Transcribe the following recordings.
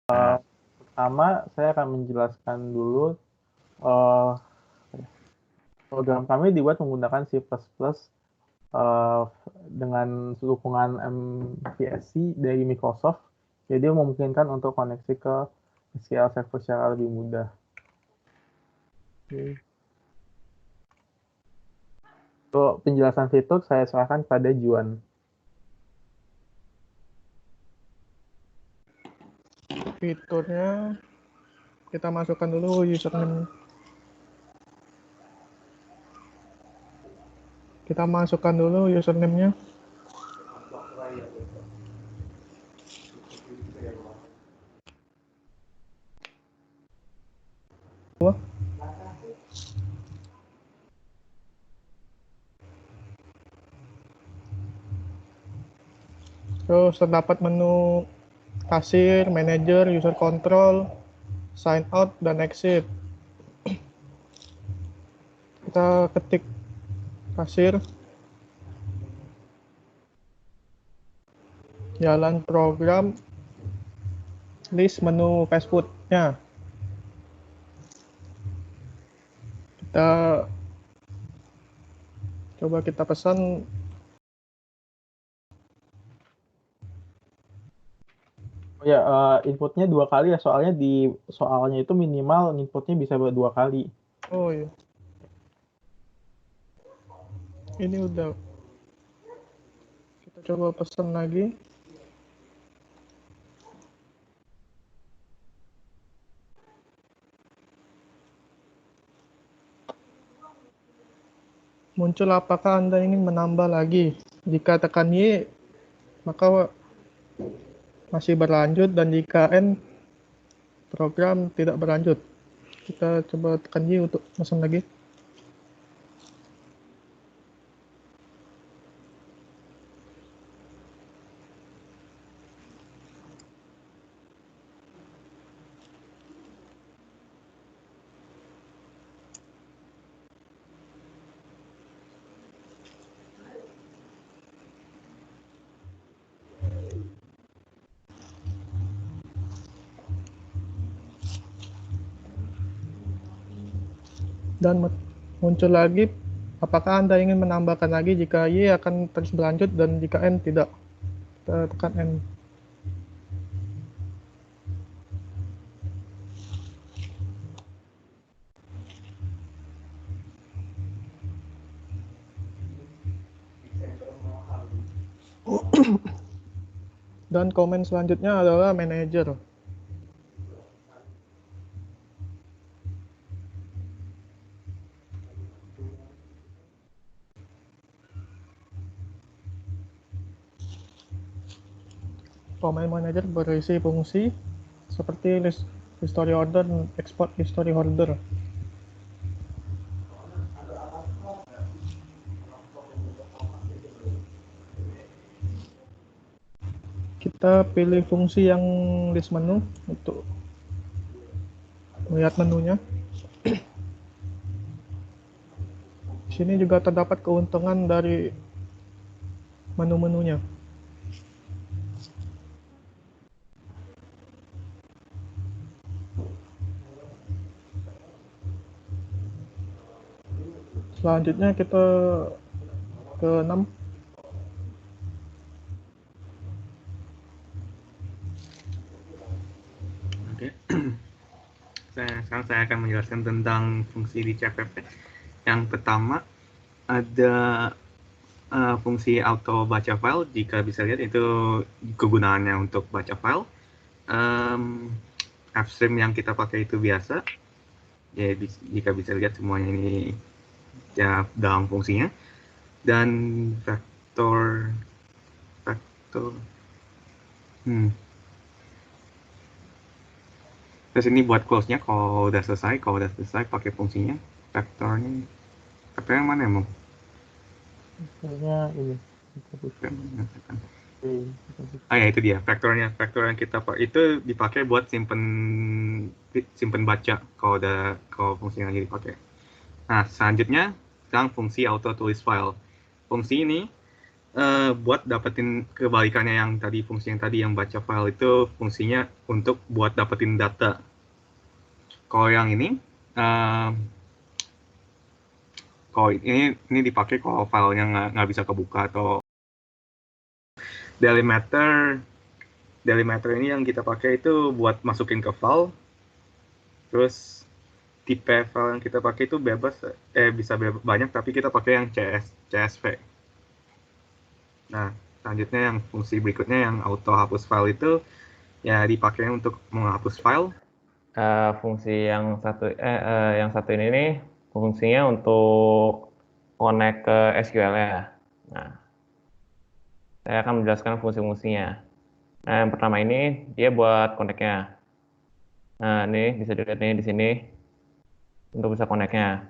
Pertama, saya akan menjelaskan dulu program kami dibuat menggunakan C++ dengan dukungan MPSC dari Microsoft. Jadi memungkinkan untuk koneksi ke SQL Server secara lebih mudah. Untuk penjelasan fitur, saya serahkan pada Juan. Fiturnya kita masukkan dulu username. Kita masukkan dulu username-nya. Terus terdapat menu kasir, manager, user control, sign out, dan exit. Kita ketik kasir, jalan program, list menu fast food-nya. Kita coba kita pesan. Oh ya, inputnya 2 kali ya, soalnya di soalnya itu minimal inputnya bisa 2 kali. Oh iya. Ini udah. Kita coba pesan lagi. Muncul apakah Anda ingin menambah lagi. Jika tekan Y, maka masih berlanjut, dan jika N, program tidak berlanjut. Kita coba tekan Y untuk pesan lagi. Dan muncul lagi, apakah Anda ingin menambahkan lagi. Jika Y akan terus berlanjut, dan jika N tidak. Kita tekan N. Dan komen selanjutnya adalah manager. Komen manager berisi fungsi seperti list history order dan export history order. Kita pilih fungsi yang list menu untuk melihat menunya. Di sini juga terdapat keuntungan dari menu-menunya. Selanjutnya kita ke 6. Oke. Sekarang saya akan menjelaskan tentang fungsi di CPP. Yang pertama ada fungsi auto baca file. Jika bisa lihat itu kegunaannya untuk baca file. Upstream yang kita pakai itu biasa. Ya, jika bisa lihat semuanya ini ya dalam fungsinya. Dan vektor terus ini buat close-nya kalau udah selesai pakai fungsinya. Vektornya yang mana emang? Kayaknya ini. Ya itu dia vektor yang kita pakai itu dipakai buat simpen baca kalau fungsinya lagi dipakai. Nah selanjutnya sekarang fungsi auto tulis file. Fungsi ini buat dapetin kebalikannya yang tadi, fungsi yang tadi yang baca file itu fungsinya untuk buat dapetin data. Kalau yang ini, kalau ini dipakai kalau filenya nggak bisa kebuka, atau delimiter ini yang kita pakai itu buat masukin ke file. Terus tipe file yang kita pakai itu bebas, bisa banyak, tapi kita pakai yang CSV. Nah, selanjutnya yang fungsi berikutnya yang auto hapus file itu ya dipakai untuk menghapus file. Fungsi yang satu ini nih fungsinya untuk connect ke SQL-nya. Nah, saya akan menjelaskan fungsi-fungsinya. Nah, yang pertama ini dia buat connect-nya. Nah, ini bisa dilihat nih di sini untuk bisa connect-nya.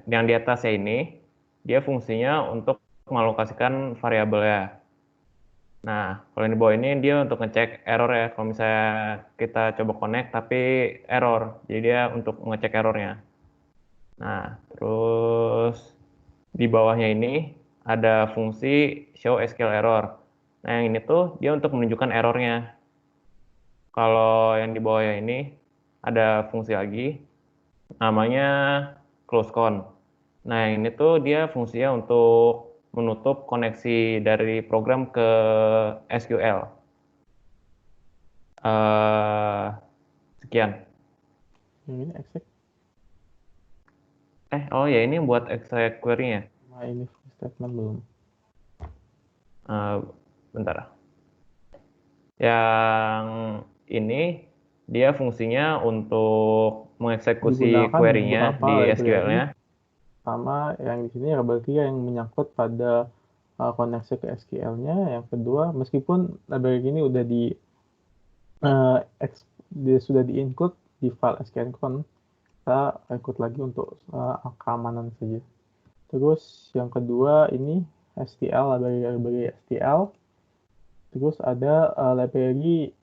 Yang di atasnya ini dia fungsinya untuk mengalokasikan variabel ya. Nah, kalau yang di bawah ini dia untuk ngecek error ya. Kalau misalnya kita coba connect tapi error, jadi dia untuk ngecek errornya. Nah, terus di bawahnya ini ada fungsi show SQL error. Nah, yang ini tuh dia untuk menunjukkan errornya. Kalau yang di bawahnya ini ada fungsi lagi, namanya close con. Nah, yang ini tuh dia fungsinya untuk menutup koneksi dari program ke SQL. Sekian. Yang ini exec. Oh ya, ini buat extract query-nya. Nah, ini statement belum. Bentar. Yang ini dia fungsinya untuk mengeksekusi Digunakan query-nya beberapa di library, SQL-nya. sama yang di sini library yang menyangkut pada koneksi ke SQL-nya. Yang kedua, meskipun library ini udah sudah di-include di file SQL-con, kita ikut lagi untuk keamanan saja. Terus yang kedua ini STL, library STL. Terus ada library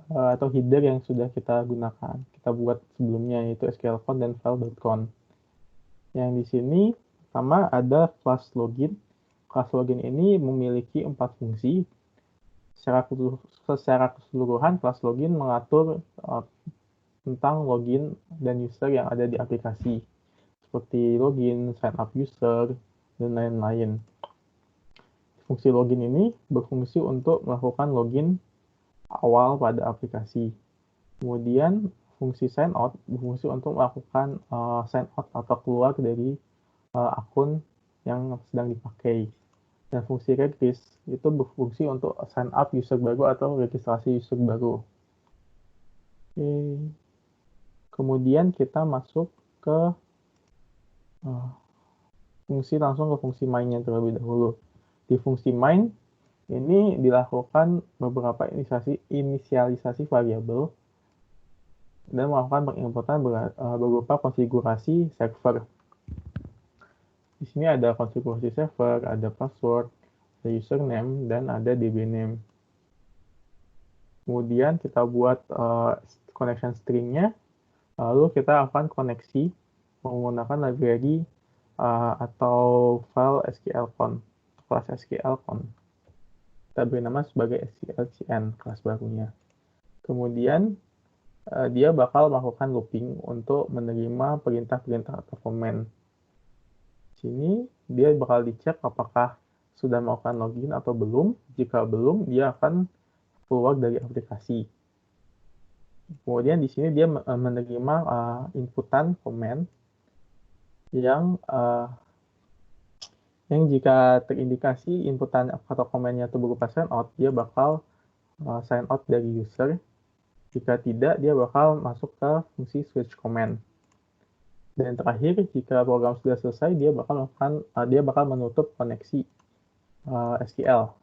atau header yang sudah kita gunakan, kita buat sebelumnya, yaitu SQL-con dan file.con. Yang di sini pertama ada class login. Class login ini memiliki 4 fungsi. Secara keseluruhan, class login mengatur tentang login dan user yang ada di aplikasi, seperti login, sign up user, dan lain-lain. Fungsi login ini berfungsi untuk melakukan login awal pada aplikasi. Kemudian fungsi sign out berfungsi untuk melakukan sign out atau keluar dari akun yang sedang dipakai. Dan fungsi regis itu berfungsi untuk sign up user baru atau registrasi user baru. Kemudian kita masuk ke langsung ke fungsi main-nya terlebih dahulu. Di fungsi main ini dilakukan beberapa inisialisasi variabel dan melakukan penginputan berupa konfigurasi server. Di sini ada konfigurasi server, ada password, ada username, dan ada dbname. Kemudian kita buat connection string-nya, lalu kita akan koneksi menggunakan library atau file SQL-con, kelas SQL-con. Kita beri nama sebagai SQLCN, kelas barunya. Kemudian dia bakal melakukan looping untuk menerima perintah-perintah atau command. Sini dia bakal dicek apakah sudah melakukan login atau belum. Jika belum, dia akan keluar dari aplikasi. Kemudian di sini dia menerima inputan command yang jika terindikasi inputan atau command-nya itu berupa sign out, dia bakal sign out dari user. Jika tidak, dia bakal masuk ke fungsi switch command. Dan terakhir, jika program sudah selesai, dia bakal menutup koneksi SQL.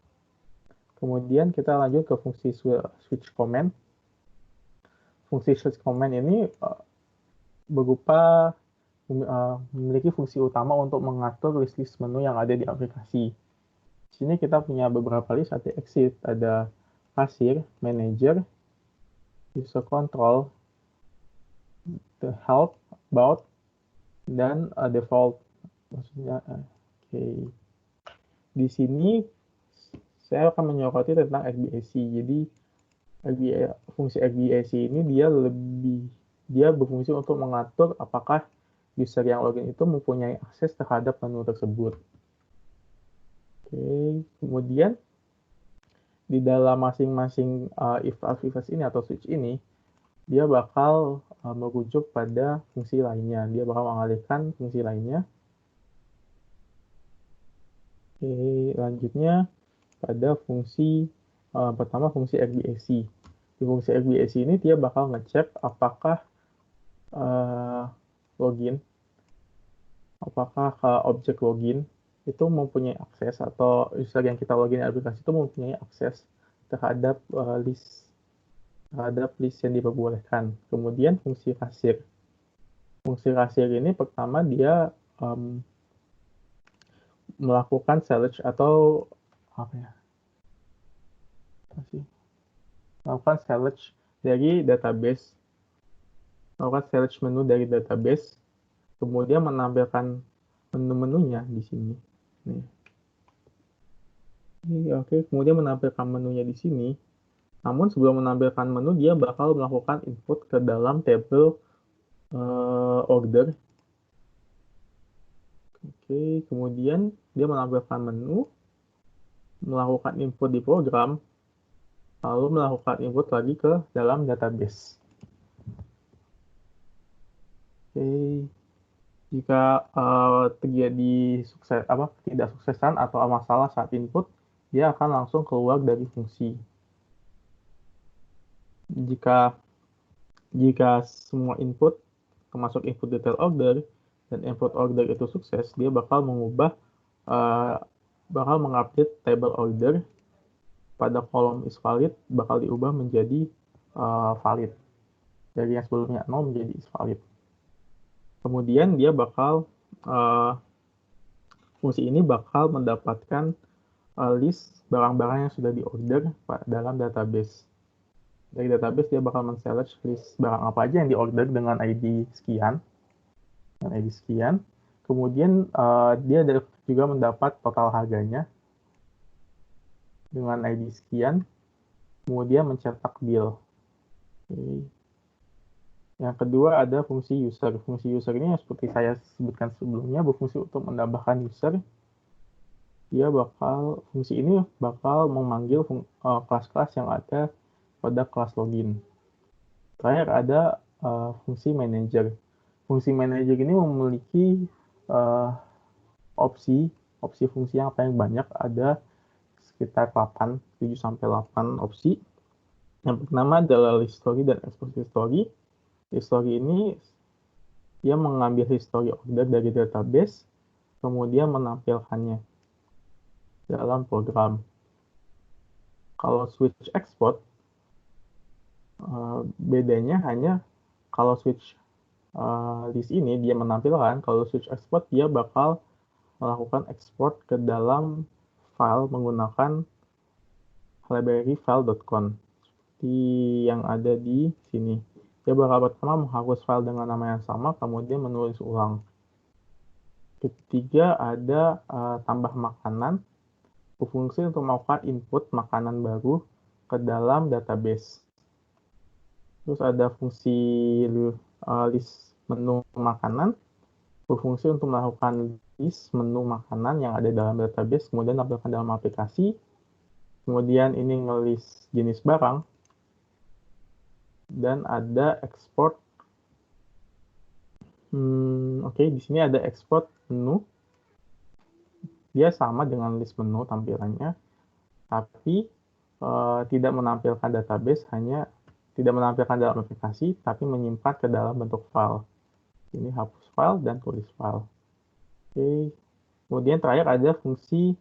Kemudian kita lanjut ke fungsi switch command. Fungsi switch command ini memiliki fungsi utama untuk mengatur list menu yang ada di aplikasi. Di sini kita punya beberapa list, ada exit, ada kasir, manager, user control, the help, about, dan default. Maksudnya, di sini saya akan menyoroti tentang XBAC. Jadi fungsi XBAC ini dia berfungsi untuk mengatur apakah user yang login itu mempunyai akses terhadap menu tersebut. Oke, kemudian di dalam masing-masing if-else ini atau switch ini, dia bakal merujuk pada fungsi lainnya. Dia bakal mengalihkan fungsi lainnya. Oke, lanjutnya pada fungsi pertama, fungsi XBAC. Di fungsi XBAC ini dia bakal ngecek apakah apakah objek login itu mempunyai akses, atau user yang kita login di aplikasi itu mempunyai akses terhadap list yang diperbolehkan. Kemudian fungsi kasir. Fungsi kasir ini pertama dia melakukan search atau melakukan search dari database, melakukan search menu dari database, kemudian menampilkan menu-menunya di sini. Oke, kemudian menampilkan menunya di sini. Namun sebelum menampilkan menu, dia bakal melakukan input ke dalam tabel order. Oke, kemudian dia menampilkan menu, melakukan input di program, lalu melakukan input lagi ke dalam database. Oke, jika terjadi ketidaksuksesan atau masalah saat input, dia akan langsung keluar dari fungsi. Jika semua input, termasuk input detail order dan input order itu sukses, dia bakal mengupdate table order pada kolom is valid, bakal diubah menjadi valid. Dari yang sebelumnya 0 menjadi is valid. Kemudian dia fungsi ini bakal mendapatkan list barang-barang yang sudah diorder dalam database. Dari database dia bakal men-select list barang apa aja yang diorder dengan ID sekian. Kemudian dia juga mendapat total harganya dengan ID sekian. Kemudian mencetak bill. Oke. Yang kedua ada fungsi user. Fungsi user ini seperti saya sebutkan sebelumnya berfungsi untuk menambahkan user. Fungsi ini bakal memanggil kelas-kelas yang ada pada kelas login. Terakhir ada fungsi manager. Fungsi manager ini memiliki opsi fungsi yang paling banyak, ada sekitar 7 sampai 8 opsi. Yang pertama adalah list story dan expose history. List story ini dia mengambil history order dari database, kemudian menampilkannya dalam program. Kalau switch export, bedanya hanya kalau switch list ini dia menampilkan, kalau switch export dia bakal melakukan export ke dalam file menggunakan library file.conf seperti yang ada di sini. Dia bakal pertama menghapus file dengan nama yang sama, kemudian menulis ulang. Ketiga ada tambah makanan, berfungsi untuk melakukan input makanan baru ke dalam database. Terus ada fungsi list menu makanan, berfungsi untuk melakukan list menu makanan yang ada dalam database, kemudian tampilkan dalam aplikasi. Kemudian ini ngelis jenis barang. Dan ada export. Oke, di sini ada export menu. Dia sama dengan list menu tampilannya, tapi tidak menampilkan database, hanya tidak menampilkan dalam aplikasi, tapi menyimpan ke dalam bentuk file. Ini hapus file dan tulis file. Oke. Kemudian terakhir ada fungsi